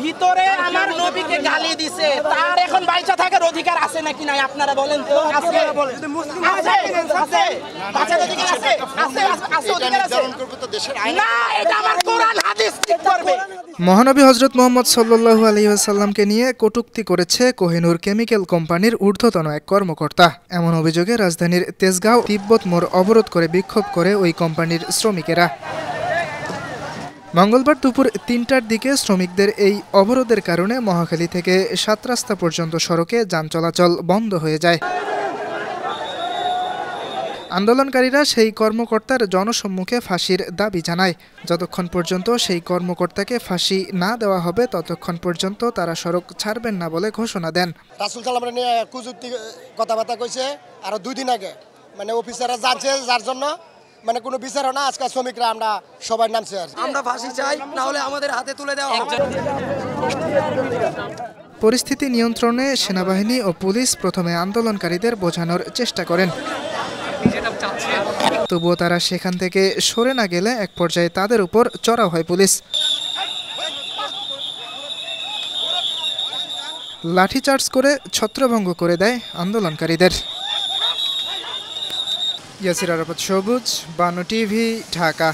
ভিতরে আমার নবীকে গালি দিছে, তার এখন বাইচা থাকার অধিকার আছে নাকি নাই আপনারা বলেন তো? আছে, আছে, বাঁচার অধিকার আছে, আছে, আছে, অধিকার আছে না? এটা আমার কোরআন হাদিস ঠিক করবে। মহানবী হযরত মুহাম্মদ সাল্লাল্লাহু আলাইহি ওয়াসাল্লামকে নিয়ে কটূক্তি করেছে কোহিনূর কেমিক্যাল কোম্পানির ঊর্ধ্বতন এক কর্মকর্তা। এমন অভিযোগে রাজধানীর তেজগাঁও তিব্বত মোড় অবরোধ করে বিক্ষোভ করে ওই কোম্পানির শ্রমিকেরা। মঙ্গলবার দুপুর ৩টার দিকে শ্রমিকদের এই অবরোধের কারণে মহাখালী থেকে ৭ রাস্তা পর্যন্ত সড়কে যান চলাচল বন্ধ হয়ে যায়। আন্দোলনকারীরা সেই কর্মকর্তার জনসম্মুখে ফাঁসির দাবি জানায়। যতক্ষণ পর্যন্ত সেই কর্মকর্তাকে ফাঁসি না দেওয়া হবে ততক্ষণ পর্যন্ত তারা সড়ক ছাড়বেন না বলে ঘোষণা দেন। রাসূল সাল্লাল্লাহু আলাইহি ওয়াসাল্লাম কুযুক্তি কথাবার্তা কইছে আর 2 দিন আগে অফিসাররা জানছে যার জন্য কোনো বিচারও না। আজকে শ্রমিকরা আমরা সবাই নামছে আর আমরা ফাঁসি চাই, না হলে আমাদের হাতে তুলে দেওয়া হবে। পরিস্থিতি নিয়ন্ত্রণে সেনাবাহিনী ও পুলিশ প্রথমে আন্দোলনকারীদের বোঝানোর চেষ্টা করেন। তবুও তারা সেখান থেকে সরে না গেলে এক পর্যায়ে তাদের উপর চড়াও হয় পুলিশ। লাঠিচার্জ করে ছত্রভঙ্গ করে দেয় আন্দোলনকারীদের। ইয়াসির আরাফাত সবুজ, বানু টিভি, ঢাকা।